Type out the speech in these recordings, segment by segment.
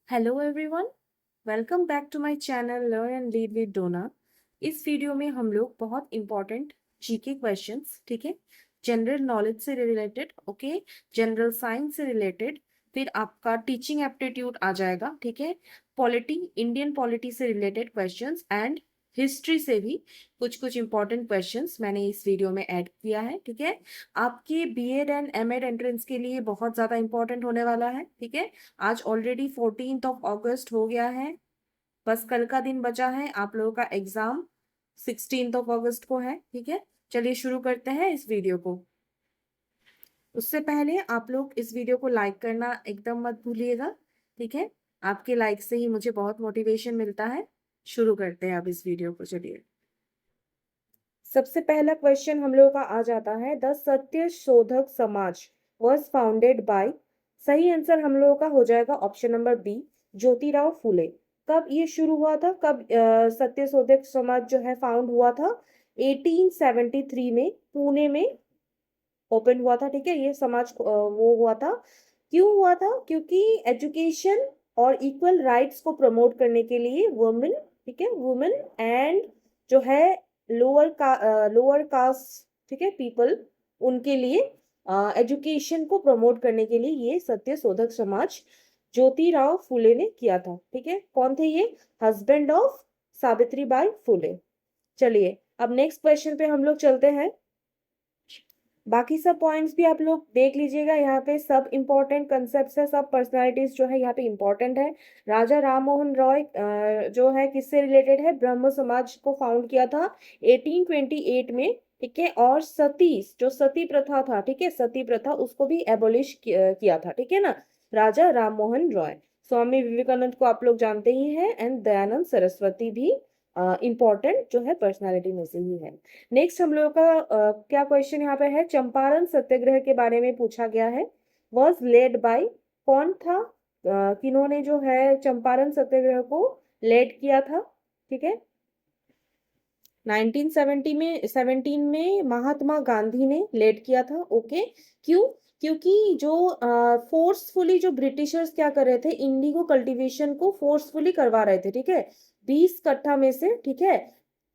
Hello everyone, welcome back to my channel learn and lead with Dona. इस video में हम लोग बहुत इंपॉर्टेंट जीके क्वेश्चंस, ठीक है, जनरल नॉलेज से रिलेटेड, ओके, जनरल साइंस से रिलेटेड, फिर आपका टीचिंग एप्टीट्यूड आ जाएगा, ठीक है, पॉलिटी, इंडियन पॉलिटी से रिलेटेड क्वेश्चंस एंड हिस्ट्री से भी कुछ कुछ इंपॉर्टेंट क्वेश्चंस मैंने इस वीडियो में ऐड किया है, ठीक है। आपके बीएड एंड एमएड एंट्रेंस के लिए बहुत ज़्यादा इंपॉर्टेंट होने वाला है, ठीक है। आज ऑलरेडी 14th ऑफ अगस्त हो गया है, बस कल का दिन बचा है। आप लोगों का एग्जाम 16th ऑफ अगस्त को है, ठीक है। चलिए शुरू करते हैं इस वीडियो को। उससे पहले आप लोग इस वीडियो को लाइक करना एकदम मत भूलिएगा, ठीक है। आपके लाइक से ही मुझे बहुत मोटिवेशन मिलता है। शुरू करते हैं अब इस वीडियो को, चलिए। सबसे पहला क्वेश्चन हम लोगों का आ जाता है, द सत्य शोधक समाज वॉज फाउंडेड बाय। सही आंसर हम लोगों का हो जाएगा option number B, Jyotirao Phule. कब ये शुरू हुआ था, कब सत्य शोधक समाज जो है फाउंड हुआ था? 1873 में पुणे में ओपन हुआ था, ठीक है। ये समाज वो हुआ था। क्यों हुआ था? क्योंकि एजुकेशन और इक्वल राइट्स को प्रमोट करने के लिए वुमेन, ठीक है, वुमेन एंड जो है लोअर कास्ट, ठीक है, पीपल, उनके लिए एजुकेशन को प्रमोट करने के लिए ये सत्य शोधक समाज ज्योतिराव फुले ने किया था, ठीक है। कौन थे ये? हस्बैंड ऑफ सावित्री बाई फुले। चलिए अब नेक्स्ट क्वेश्चन पे हम लोग चलते हैं। बाकी सब पॉइंट्स भी आप लोग देख लीजिएगा, यहाँ पे सब इंपॉर्टेंट कंसेप्ट है, सब पर्सनालिटीज जो है यहाँ पे इंपॉर्टेंट है। राजा राम मोहन रॉय जो है किससे रिलेटेड है? ब्रह्म समाज को फाउंड किया था 1828 में, ठीक है। और सती, जो सती प्रथा था, ठीक है, सती प्रथा, उसको भी एबोलिश किया था, ठीक है ना, राजा राम मोहन रॉय। स्वामी विवेकानंद को आप लोग जानते ही हैं, एंड दयानंद सरस्वती भी इंपॉर्टेंट जो है पर्सनालिटी में से ही है। नेक्स्ट हम लोगों का क्या क्वेश्चन यहाँ पे है, चंपारण सत्याग्रह के बारे में पूछा गया है। वॉज लेड बाय, कौन था, किन्होंने जो है चंपारण सत्याग्रह को लेड किया था, ठीक है। 1917 में महात्मा गांधी ने लेड किया था, ओके। क्यों? क्योंकि जो फोर्सफुली जो ब्रिटिशर्स क्या कर रहे थे, इंडिगो कल्टीवेशन को फोर्सफुली करवा रहे थे, ठीक है। 20 कट्ठा में से, ठीक है,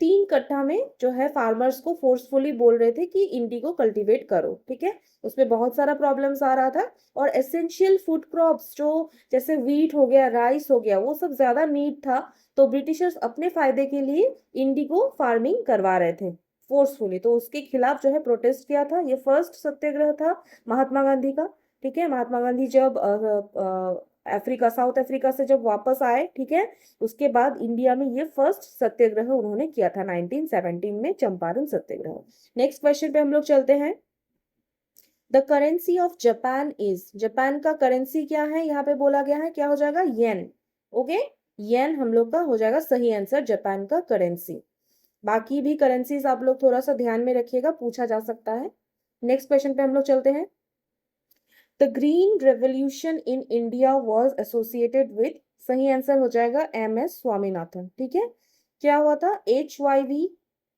3 कट्ठा में जो है फार्मर्स को फोर्सफुली बोल रहे थे कि इंडिगो कल्टीवेट करो, ठीक है। उसमें बहुत सारा प्रॉब्लम्स आ रहा था, और एसेंशियल फूड क्रॉप्स जो जैसे व्हीट हो गया, राइस हो गया, वो सब ज्यादा नीड था। तो ब्रिटिशर्स अपने फायदे के लिए इंडिगो फार्मिंग करवा रहे थे फोर्सफुली, तो उसके खिलाफ जो है प्रोटेस्ट किया था। ये फर्स्ट सत्याग्रह था महात्मा गांधी का, ठीक है। महात्मा गांधी जब अफ्रीका, साउथ अफ्रीका से जब वापस आए, ठीक है, उसके बाद इंडिया में ये फर्स्ट सत्याग्रह उन्होंने किया था 1917 में, चंपारण सत्याग्रह। नेक्स्ट क्वेश्चन पे हम लोग चलते हैं। The currency of Japan is, Japan का करेंसी क्या है? यहाँ पे बोला गया है, क्या हो जाएगा? येन, ओके। येन हम लोग का हो जाएगा सही आंसर, जापान का करेंसी। बाकी भी करेंसीज आप लोग थोड़ा सा ध्यान में रखिएगा, पूछा जा सकता है। नेक्स्ट क्वेश्चन पे हम लोग चलते हैं। The green revolution in India was associated with, सही आंसर हो जाएगा एम एस स्वामीनाथन, ठीक है। क्या हुआ था? HIV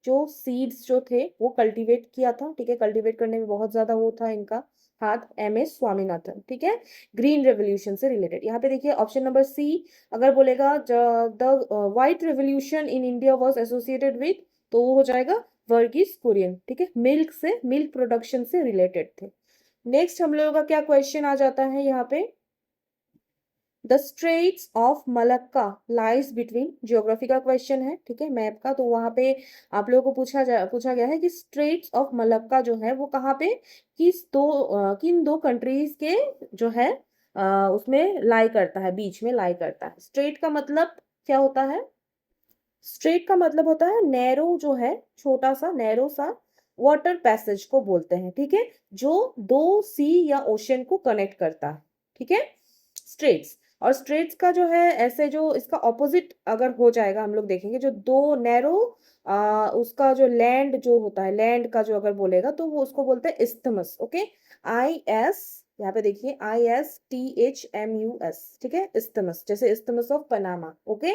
जो सीड्स जो थे वो कल्टीवेट किया था, ठीक है, कल्टीवेट करने में बहुत ज्यादा वो था इनका हाथ, MS स्वामीनाथन, ठीक है। ग्रीन रेवोल्यूशन से रिलेटेड यहाँ पे देखिए ऑप्शन नंबर सी, अगर बोलेगा the white revolution in India was associated with, तो वो हो जाएगा वर्गीस कुरियन, ठीक है, मिल्क से, मिल्क प्रोडक्शन से रिलेटेड थे। नेक्स्ट हम लोगों का क्या क्वेश्चन आ जाता है यहाँ पे, the straits of Malacca lies between, geography का क्वेश्चन है, ठीक है, मैप का। तो वहां पे आप लोगों को पूछा गया है कि स्ट्रेट्स ऑफ मलक्का जो है वो कहाँ पे, किन दो कंट्रीज के जो है उसमें लाई करता है, बीच में लाई करता है। स्ट्रेट का मतलब क्या होता है? स्ट्रेट का मतलब होता है नैरो, जो है छोटा सा नैरो सा वाटर पैसेज को बोलते हैं, ठीक है, जो दो सी या ओशन को कनेक्ट करता है, ठीक है, स्ट्रेट्स। और स्ट्रेट्स का जो है ऐसे, जो इसका ऑपोजिट अगर हो जाएगा, हम लोग देखेंगे जो दो नैरो, उसका जो लैंड जो होता है, लैंड का जो अगर बोलेगा तो वो उसको बोलते हैं इस्थमस, ओके। IS, यहाँ पे देखिए ISTHMUS, ठीक है, इस्थमस, जैसे इस्थमस ऑफ पनामा, ओके।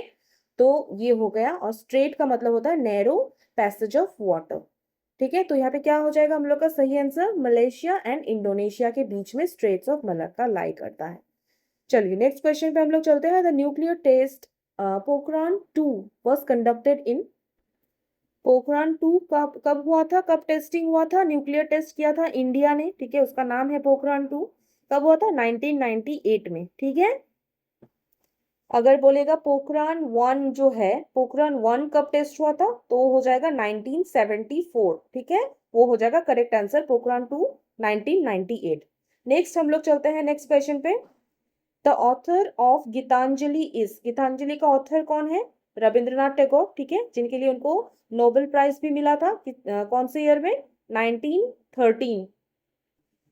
तो ये हो गया, और स्ट्रेट का मतलब होता है नैरो पैसेज ऑफ वाटर, ठीक है। तो यहाँ पे क्या हो जाएगा हम लोग का सही आंसर, मलेशिया एंड इंडोनेशिया के बीच में स्ट्रेट्स ऑफ मलक्का लाई करता है। चलिए नेक्स्ट क्वेश्चन पे हम लोग चलते हैं। The nuclear test Pokhran 2 was conducted in, Pokhran 2 कब कब हुआ था, कब टेस्टिंग हुआ था, न्यूक्लियर टेस्ट किया था इंडिया ने, ठीक है, उसका नाम है पोखरान 2। कब हुआ था? 1998 में, ठीक है। अगर बोलेगा पोखरान 1 जो है, पोखरान 1 कब टेस्ट हुआ था, तो हो जाएगा 1974, ठीक है, वो हो जाएगा करेक्ट आंसर। पोखरान 2 1998। नेक्स्ट हम लोग चलते हैं नेक्स्ट क्वेश्चन पे। The author of Gitanjali is, Gitanjali का ऑथर कौन है? रविंद्रनाथ टैगोर, ठीक है, जिनके लिए उनको नोबेल प्राइज भी मिला था कौन से ईयर में? 1913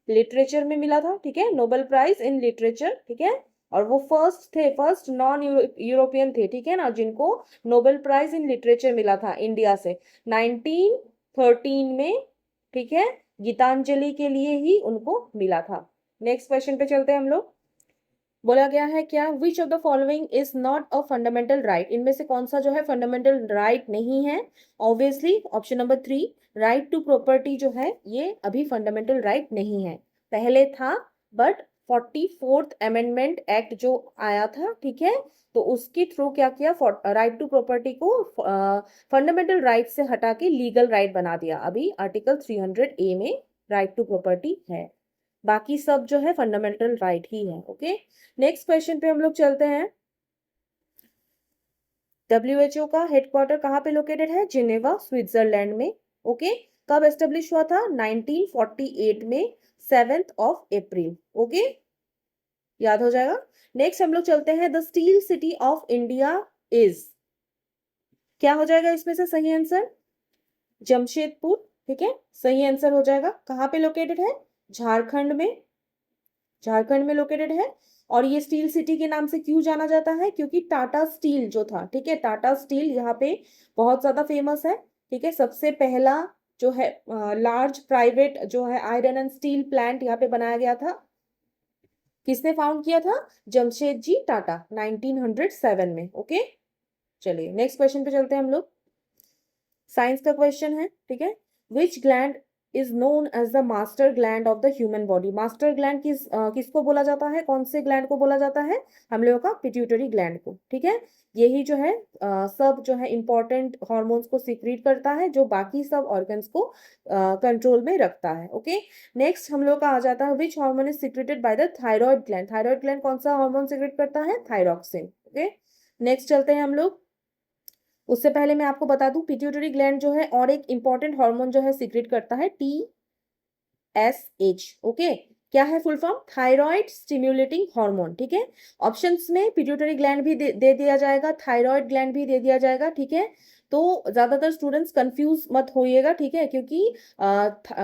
लिटरेचर में मिला था, ठीक है, नोबेल प्राइज इन लिटरेचर, ठीक है। और वो फर्स्ट थे, फर्स्ट नॉन यूरोपियन थे, ठीक है ना, जिनको नोबेल प्राइज इन लिटरेचर मिला था इंडिया से 1913 में, ठीक है। गीतांजलि के लिए ही उनको मिला था। नेक्स्ट क्वेश्चन पे चलते हैं हम लोग। बोला गया है क्या, which of the following is not a fundamental right, इनमें से कौन सा जो है फंडामेंटल राइट नहीं है? Obviously option number 3, right to property जो है ये अभी फंडामेंटल राइट नहीं है, पहले था, बट 44th अमेंडमेंट एक्ट जो आया था, ठीक है, तो उसके थ्रू क्या किया, राइट टू प्रॉपर्टी को फंडामेंटल राइट से हटा के लीगल राइट बना दिया। अभी आर्टिकल 300A में राइट टू प्रॉपर्टी है, बाकी सब जो है फंडामेंटल राइट ही है। ओके, नेक्स्ट क्वेश्चन पे हम लोग चलते हैं। WHO का हेडक्वार्टर कहाँ पे लोकेटेड है? जिनेवा, स्विट्जरलैंड में। ओके, कब एस्टेब्लिश हुआ था? 1948 में, 7th ऑफ अप्रैल। ओके, याद हो जाएगा। नेक्स्ट हम लोग चलते हैं, the steel city of India is, क्या हो जाएगा इसमें से सही आंसर? जमशेदपुर, ठीक है, सही आंसर हो जाएगा। कहाँ पे लोकेटेड है? झारखंड में, झारखंड में लोकेटेड है। और ये स्टील सिटी के नाम से क्यों जाना जाता है? क्योंकि टाटा स्टील जो था, ठीक है, टाटा स्टील यहाँ पे बहुत ज्यादा फेमस है, ठीक है। सबसे पहला जो है लार्ज प्राइवेट जो है आयरन एंड स्टील प्लांट यहाँ पे बनाया गया था, किसने फाउंड किया था? जमशेद जी टाटा, 1907 में। ओके, चलिए नेक्स्ट क्वेश्चन पे चलते हैं हम लोग। साइंस का क्वेश्चन है, ठीक है। Which gland is known as the master gland of the human body, master gland किसको बोला जाता है, कौन से ग्लैंड को बोला जाता है? हम लोगों का पिट्यूटरी ग्लैंड को, ठीक है। यही जो है सब जो है इंपॉर्टेंट हार्मोन्स को सीक्रेट करता है, जो बाकी सब ऑर्गन्स को कंट्रोल में रखता है। ओके, नेक्स्ट हम लोग का आ जाता है, which hormone is secreted by the thyroid gland, thyroid gland कौन सा हार्मोन सीक्रेट करता है? थायरॉक्सिन। ओके, नेक्स्ट चलते हैं हम लोग। उससे पहले मैं आपको बता दूं, पिट्यूटरी ग्लैंड जो है और एक इंपॉर्टेंट हार्मोन जो है सीक्रेट करता है, TSH। ओके, क्या है full form? Thyroid stimulating hormone, ठीक है। ऑप्शंस में पिट्यूटरी ग्लैंड भी दे दिया जाएगा, थायराइड ग्लैंड भी दे दिया जाएगा, ठीक है। तो ज्यादातर स्टूडेंट्स कंफ्यूज मत होइएगा, ठीक है, क्योंकि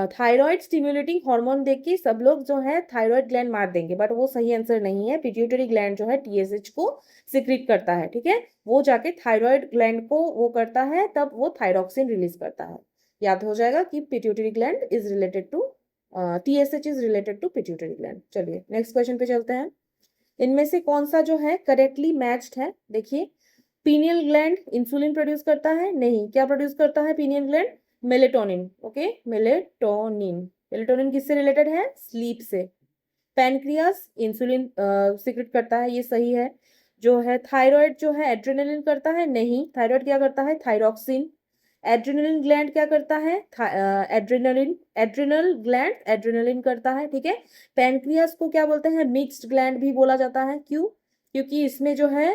थायराइड स्टिम्युलेटिंग हार्मोन देख के सब लोग जो है थायराइड ग्लैंड मार देंगे, बट वो सही आंसर नहीं है। पिट्यूटरी ग्लैंड जो है TSH को सिक्रीट करता है, ठीक है, वो जाके थायराइड ग्लैंड को वो करता है, तब वो थायरॉक्सिन रिलीज करता है। याद हो जाएगा कि pituitary gland is related to TSH is related to pituitary gland. चलिए नेक्स्ट क्वेश्चन पे चलते हैं। इनमें से कौन सा जो है करेक्टली मैच्ड है? देखिए, पीनियल ग्लैंड इंसुलिन प्रोड्यूस करता है? नहीं, क्या प्रोड्यूस करता है pineal gland? Melatonin. Okay, melatonin, melatonin किससे रिलेटेड है? स्लीप से। पैनक्रियास इंसुलिन सिक्रेट करता है, ये सही है। जो है थायराइड जो है एड्रेनलिन करता है? नहीं, थायराइड क्या करता है? थायरॉक्सिन। एड्रेनलिन ग्लैंड क्या करता है? एड्रेनलिन, एड्रेनल ग्लैंड एड्रेनलिन करता है, ठीक है। पैनक्रियास को क्या बोलते हैं? मिक्स्ड ग्लैंड भी बोला जाता है, क्यों? क्योंकि इसमें जो है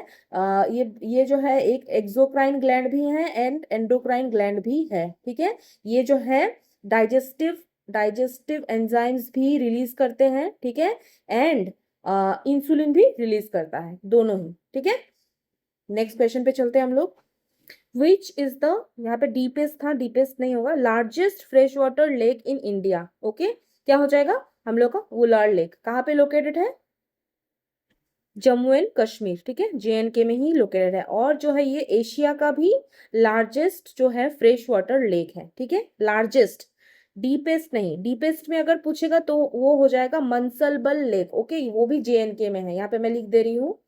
ये जो है एक एक्सोक्राइन ग्लैंड भी है एंड एंडोक्राइन ग्लैंड भी है, ठीक है। ये जो है डाइजेस्टिव डाइजेस्टिव एंजाइम्स भी रिलीज करते हैं, ठीक है, एंड इंसुलिन भी रिलीज करता है, दोनों ही, ठीक है। नेक्स्ट क्वेश्चन पे चलते हैं हम लोग। विच इज द, यहाँ पे डीपेस्ट था, डीपेस्ट नहीं होगा, largest fresh water lake in India. Okay, क्या हो जाएगा हम लोग का? वुलार लेक कहाँ पे लोकेटेड है? जम्मू एंड कश्मीर, ठीक है, JNK में ही लोकेटेड है। और जो है ये एशिया का भी लार्जेस्ट जो है फ्रेश वाटर लेक है, ठीक है, लार्जेस्ट, डीपेस्ट नहीं। डीपेस्ट में अगर पूछेगा तो वो हो जाएगा मनसलबल लेक। ओके, वो भी JNK में है, यहाँ पे मैं लिख दे रही हूँ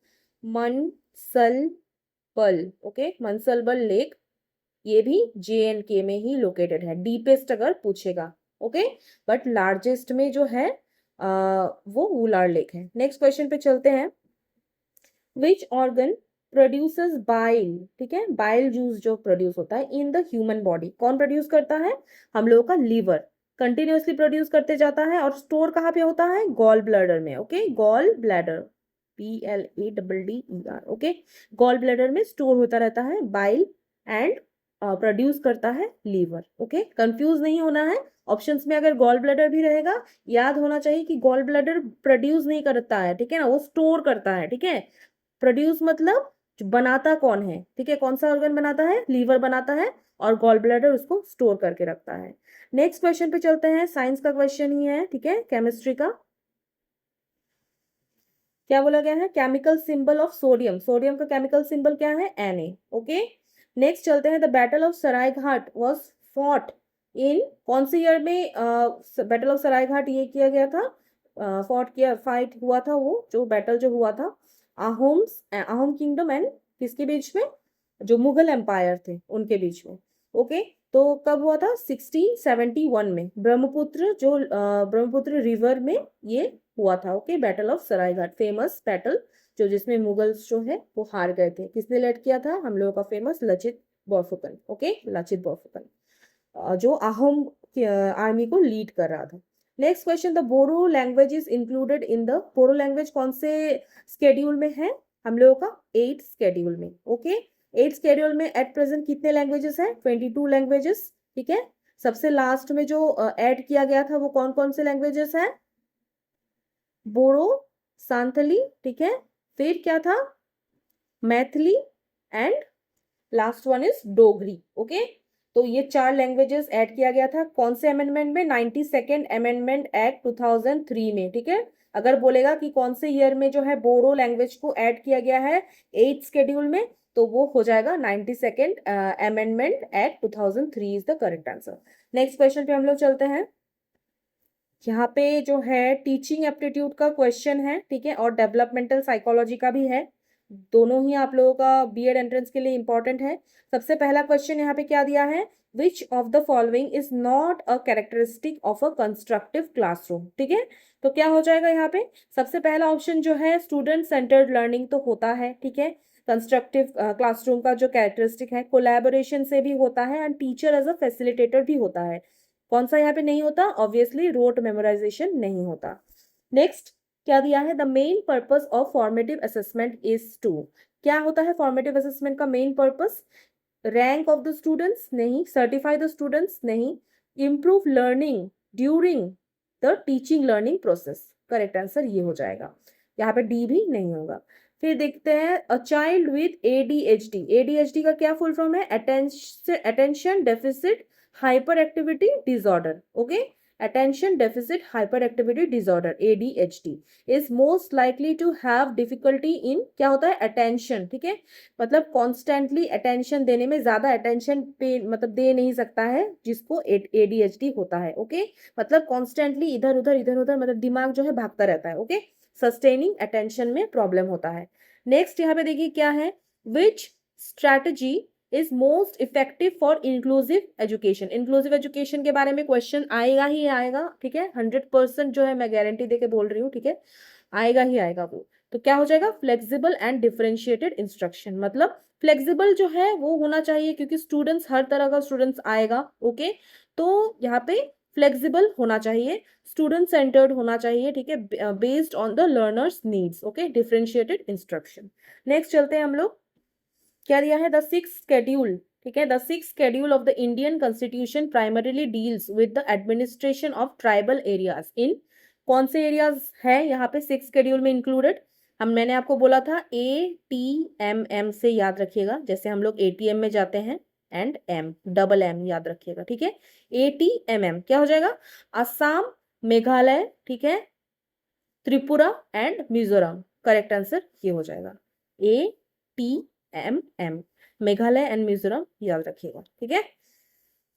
मनसलबल। ओके, मनसलबल लेक ये भी JNK में ही लोकेटेड है, डीपेस्ट अगर पूछेगा। ओके, बट लार्जेस्ट में जो है वो वुलार लेक है। नेक्स्ट क्वेश्चन पे चलते हैं। विच ऑर्गन प्रोड्यूसेस बाइल, ठीक है, बाइल जूस जो प्रोड्यूस होता है इन द ह्यूमन बॉडी, कौन प्रोड्यूस करता है? हम लोगों का लीवर कंटिन्यूअसली प्रोड्यूस करते जाता है, और स्टोर कहाँ पे होता है? गॉल ब्लैडर में, okay, gall bladder, PLADDER, okay, gall bladder में स्टोर होता रहता है बाइल, एंड प्रोड्यूस करता है लीवर, ओके, कंफ्यूज नहीं होना है। ऑप्शंस में अगर गॉल ब्लैडर भी रहेगा, याद होना चाहिए कि गॉल ब्लैडर प्रोड्यूस नहीं करता है, ठीक है ना, वो स्टोर करता है, ठीक है। प्रोड्यूस मतलब बनाता कौन है, ठीक है, कौन सा ऑर्गन बनाता है? लीवर बनाता है, और गॉल ब्लैडर उसको स्टोर करके रखता है। नेक्स्ट क्वेश्चन पे चलते हैं, साइंस का क्वेश्चन ही है, ठीक है, केमिस्ट्री का। क्या बोला गया है? Chemical symbol of sodium, sodium का केमिकल सिंबल क्या है? Na, okay. नेक्स्ट चलते हैं, the battle of Saraighat was fought in, कौन से ईयर में बैटल ऑफ सरायघाट ये किया गया था, फॉट किया, फाइट हुआ था, वो जो बैटल जो हुआ था अहोम किंगडम एंड किसके बीच में? जो मुगल एम्पायर थे उनके बीच में, ओके। तो कब हुआ था? 1671 में, ब्रह्मपुत्र जो ब्रह्मपुत्र रिवर में ये हुआ था, okay, battle of Saraighat, famous battle जो जिसमें मुगल्स जो है वो हार गए थे। किसने लड़ किया था? हम लोगों का फेमस लचित बोरफुकन, ओके, लचित बोरफुकन, जो अहोम आर्मी को लीड कर रहा था। Next question, the Bodo language is included in the, Bodo language कौन से स्केड्यूल में है? हम लोगों का 8th स्केड्यूल में, ओके। 8th स्केड्यूल में एट प्रेजेंट कितने लैंग्वेजेस हैं? 22 लैंग्वेजेस, ठीक है। सबसे लास्ट में जो ऐड किया गया था वो कौन कौन से लैंग्वेजेस हैं? बोरो, सांथली, ठीक है, फिर क्या था? Maithili, and last one is Dogri, okay. तो ये 4 लैंग्वेजेस ऐड किया गया था, कौन से अमेंडमेंट में? 92nd अमेंडमेंट एक्ट 2003 में, ठीक है। अगर बोलेगा कि कौन से ईयर में जो है बोरो लैंग्वेज को ऐड किया गया है 8th स्केड्यूल में, तो वो हो जाएगा 92nd amendment act 2003 is the correct answer. Next question पे हम लोग चलते हैं। यहाँ पे जो है टीचिंग एप्टीट्यूड का क्वेश्चन है, ठीक है, और डेवलपमेंटल साइकोलॉजी का भी है, दोनों ही आप लोगों का बीएड एंट्रेंस के लिए इंपॉर्टेंट है। सबसे पहला क्वेश्चन यहाँ पे क्या दिया है? Which of the following is not a characteristic of a constructive classroom, ठीक है। तो क्या हो जाएगा यहाँ पे? सबसे पहला ऑप्शन जो है स्टूडेंट सेंटर्ड लर्निंग तो होता है, ठीक है। कंस्ट्रक्टिव क्लासरूम का जो कैरेक्टरिस्टिक है, कोलैबोरेशन से भी होता है, and teacher as a facilitator भी होता है। कौन सा यहाँ पे नहीं होता? ऑब्वियसली रोट मेमोराइजेशन नहीं होता। नेक्स्ट क्या दिया है? The main purpose of formative assessment is to, क्या होता है फॉर्मेटिव असेसमेंट का main purpose? Rank of the students नहीं, सर्टिफाई द स्टूडेंट्स नहीं, improve learning during the teaching learning process, correct answer ये हो जाएगा, यहाँ पे डी भी नहीं होगा। फिर देखते हैं, a child with ADHD, ADHD का क्या फुल फॉर्म है? Attention deficit hyper activity disorder, okay, attention deficit hyperactivity disorder ADHD is most likely to have difficulty in, क्या होता है? attention, ठीक है, मतलब constantly attention देने में, ज्यादा attention पे मतलब दे नहीं सकता है जिसको ADHD होता है, ओके, मतलब constantly इधर उधर मतलब दिमाग जो है भागता रहता है, ओके, sustaining attention में प्रॉब्लम होता है। नेक्स्ट यहाँ पे देखिए क्या है, which strategy is most effective for inclusive education, inclusive education के बारे में क्वेश्चन आएगा ही आएगा, ठीक है, 100% जो है मैं गारंटी देके बोल रही हूँ, ठीक है, आएगा ही आएगा वो। तो क्या हो जाएगा? फ्लेक्सिबल एंड डिफरेंशिएटेड इंस्ट्रक्शन, मतलब फ्लेक्सिबल जो है वो होना चाहिए क्योंकि स्टूडेंट्स हर तरह का स्टूडेंट्स आएगा, ओके, तो यहाँ पे फ्लेक्सिबल होना चाहिए, स्टूडेंट सेंटर्ड होना चाहिए, ठीक है, based on the learners needs, okay, differentiated instruction. Next चलते हैं हम लोग, क्या दिया है? द सिक्स शेड्यूल, ठीक है, the six schedule of the Indian constitution primarily deals with the administration of tribal areas in, कौन से एरियाज है यहाँ पे सिक्स शेड्यूल में इंक्लूडेड? मैंने आपको बोला था ATMM से याद रखिएगा, जैसे हम लोग ATM में जाते हैं, एंड M याद रखिएगा, ठीक है, ATMM क्या हो जाएगा? असम, मेघालय, ठीक है, Tripura and Mizoram, correct answer ये हो जाएगा, ATMM, मेघालय एंड मिजोरम याद रखिएगा, ठीक है।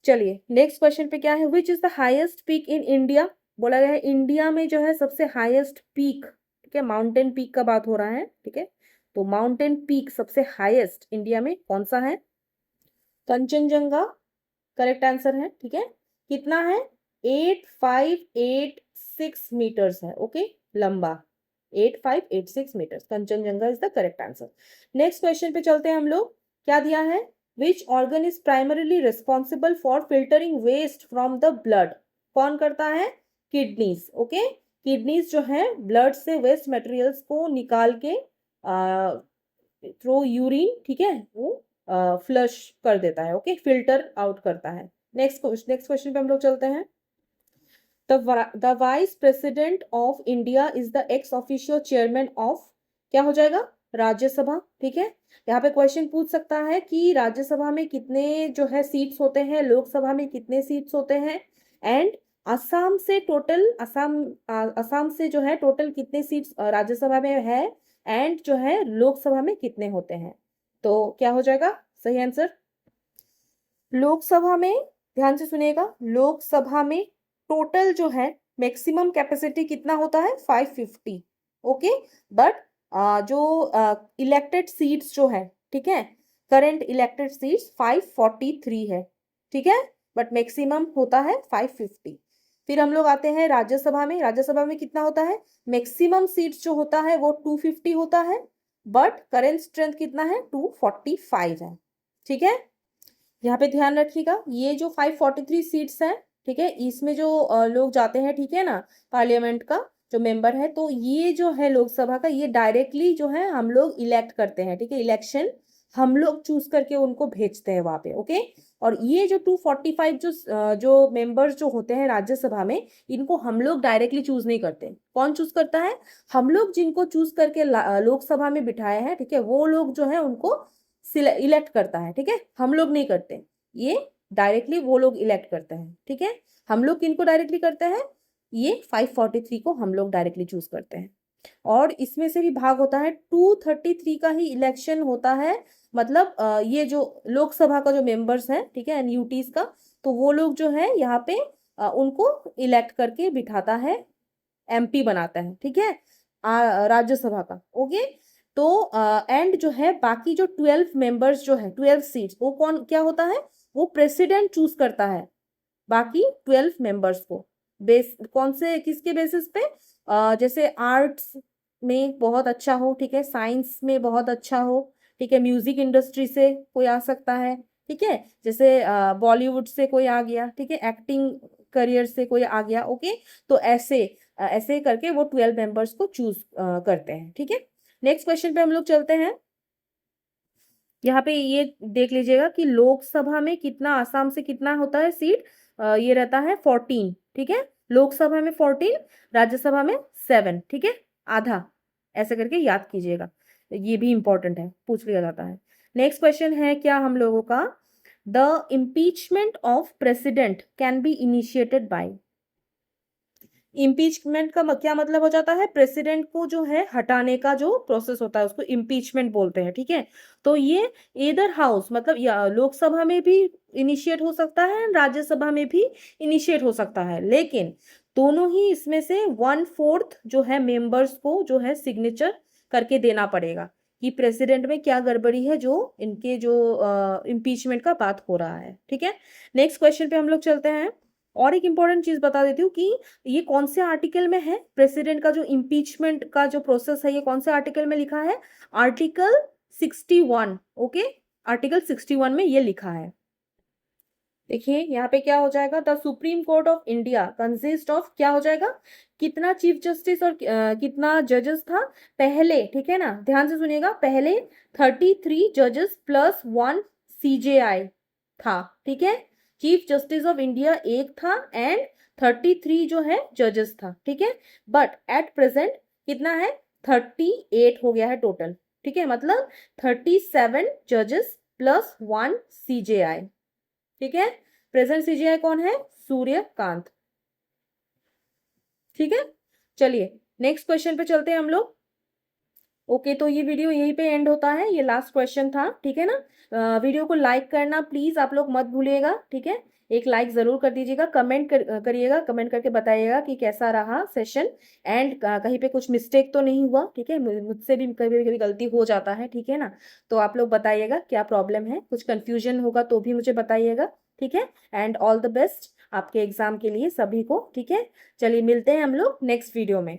चलिए नेक्स्ट क्वेश्चन पे क्या है, which is the highest peak in India, बोला गया है इंडिया में जो है सबसे हाईएस्ट पीक, ठीक है, माउंटेन पीक का बात हो रहा है, ठीक है, तो माउंटेन पीक सबसे हाईएस्ट इंडिया में कौन सा है? कंचनजंगा, करेक्ट आंसर है, ठीक है, कितना है? 8586 मीटर्स है, ओके, लंबा 8586 metres. Kanchenjunga is the correct answer. Next question पे चलते हैं हम लोग। क्या दिया है? Which organ is primarily responsible for filtering waste from the blood? कौन करता है? किडनीज। ओके, किडनीज जो है ब्लड से वेस्ट मटेरियल्स को निकाल के थ्रू यूरिन, ठीक है, वो फ्लश कर देता है। ओके, फिल्टर आउट करता है। नेक्स्ट क्वेश्चन पे हम लोग चलते हैं। The vice president of India is the x official chairman of, क्या हो जाएगा? राज्यसभा। ठीक है, यहाँ पे क्वेश्चन पूछ सकता है कि राज्यसभा में कितने जो है सीट्स होते हैं, लोकसभा में कितने सीट्स होते हैं, एंड असम से टोटल, असम से जो है टोटल कितने सीट्स राज्यसभा में है, एंड जो है लोकसभा में कितने होते हैं। तो क्या हो जाएगा सही आंसर? लोकसभा में, ध्यान से सुनिएगा, लोकसभा में टोटल जो है मैक्सिमम कैपेसिटी कितना होता है? 550। ओके, बट जो इलेक्टेड सीट्स जो है, ठीक है, करंट इलेक्टेड सीट्स 543 है। ठीक है, बट मैक्सिमम होता है 550। फिर हम लोग आते हैं राज्यसभा में। राज्यसभा में कितना होता है? मैक्सिमम सीट्स जो होता है वो 250 होता है, बट करेंट स्ट्रेंथ कितना है? 245 है। ठीक है, यहाँ पे ध्यान रखिएगा, ये जो 543 सीट्स हैं, ठीक है, इसमें जो लोग जाते हैं, ठीक है ना, पार्लियामेंट का जो मेंबर है, तो ये जो है लोकसभा का, ये डायरेक्टली जो है हम लोग इलेक्ट करते हैं। ठीक है, इलेक्शन हम लोग चूज करके उनको भेजते हैं वहां पे। ओके, और ये जो 245 जो मेंबर्स जो होते हैं राज्यसभा में, इनको हम लोग डायरेक्टली चूज नहीं करते। कौन चूज करता है? हम लोग जिनको चूज करके लोकसभा में बिठाए हैं, ठीक है, वो लोग जो है उनको इलेक्ट करता है। ठीक है, हम लोग नहीं करते, ये डायरेक्टली वो लोग इलेक्ट करते हैं। ठीक है, हम लोग किनको डायरेक्टली करते हैं? ये 543 को हम लोग डायरेक्टली चूज करते हैं। और इसमें से भी भाग होता है, 233 का ही इलेक्शन होता है, मतलब ये जो लोकसभा का जो मेंबर्स है, ठीक है, एनयूटीज का, तो वो लोग जो है यहाँ पे उनको इलेक्ट करके बिठाता है, एमपी बनाता है। ठीक है, राज्यसभा का। ओके, तो एंड जो है बाकी जो 12 मेंबर्स जो है, 12 सीट्स, वो कौन क्या होता है? वो प्रेसिडेंट चूज करता है बाकी 12 मेंबर्स को। बेस कौन से, किसके बेसिस पे? जैसे आर्ट्स में बहुत अच्छा हो, ठीक है, साइंस में बहुत अच्छा हो, ठीक है, म्यूजिक इंडस्ट्री से कोई आ सकता है, ठीक है, जैसे बॉलीवुड से कोई आ गया, ठीक है, एक्टिंग करियर से कोई आ गया। ओके, तो ऐसे ऐसे करके वो 12 मेंबर्स को चूज करते हैं। ठीक है, नेक्स्ट क्वेश्चन पे हम लोग चलते हैं। यहाँ पे ये देख लीजिएगा कि लोकसभा में कितना, आसाम से कितना होता है सीट? ये रहता है 14। ठीक है, लोकसभा में 14, राज्यसभा में 7। ठीक है, आधा, ऐसे करके याद कीजिएगा, ये भी इंपॉर्टेंट है, पूछ लिया जाता है। नेक्स्ट क्वेश्चन है क्या हम लोगों का? The impeachment of president can be initiated by. Impeachment का क्या मतलब हो जाता है? प्रेसिडेंट को जो है हटाने का जो प्रोसेस होता है उसको इम्पीचमेंट बोलते हैं। ठीक है, तो ये इधर हाउस, मतलब लोकसभा में भी इनिशिएट हो सकता है, राज्यसभा में भी इनिशिएट हो सकता है, लेकिन दोनों ही इसमें से 1/4 जो है मेंबर्स को जो है सिग्नेचर करके देना पड़ेगा कि प्रेसिडेंट में क्या गड़बड़ी है, जो इनके जो इम्पीचमेंट का बात हो रहा है। ठीक है, नेक्स्ट क्वेश्चन पे हम लोग चलते हैं। और एक इंपॉर्टेंट चीज बता देती हूँ कि ये कौन से आर्टिकल में है, प्रेसिडेंट का जो इम्पीचमेंट का जो प्रोसेस है, ये कौन से आर्टिकल में लिखा है? आर्टिकल 61। ओके, आर्टिकल 61 में ये लिखा है। देखिए यहाँ पे क्या हो जाएगा? The supreme court of India consist of, क्या हो जाएगा? कितना चीफ जस्टिस और कितना जजेस था पहले? ठीक है ना, ध्यान से सुनिएगा, पहले 33 जजेस प्लस 1 CJI था। ठीक है, चीफ जस्टिस ऑफ इंडिया एक था एंड 33 जो है जजेस था। ठीक है, बट एट प्रेजेंट कितना है? 38 हो गया है टोटल। ठीक है, मतलब 37 जजेस प्लस 1 CJI। ठीक है, प्रेजेंट CJI कौन है? सूर्यकांत। ठीक है, चलिए नेक्स्ट क्वेश्चन पे चलते हैं हम लोग। ओके, तो ये वीडियो यहीं पे एंड होता है, ये लास्ट क्वेश्चन था। ठीक है ना, वीडियो को लाइक करना प्लीज आप लोग मत भूलिएगा। ठीक है, एक लाइक जरूर कर दीजिएगा, करिएगा, कमेंट करके बताइएगा कि कैसा रहा सेशन, एंड कहीं पे कुछ मिस्टेक तो नहीं हुआ। ठीक है, मुझसे भी कभी कभी गलती हो जाता है। ठीक है ना, तो आप लोग बताइएगा क्या प्रॉब्लम है, कुछ कंफ्यूजन होगा तो भी मुझे बताइएगा। ठीक है, एंड ऑल द बेस्ट आपके एग्जाम के लिए सभी को। ठीक है, चलिए मिलते हैं हम लोग नेक्स्ट वीडियो में।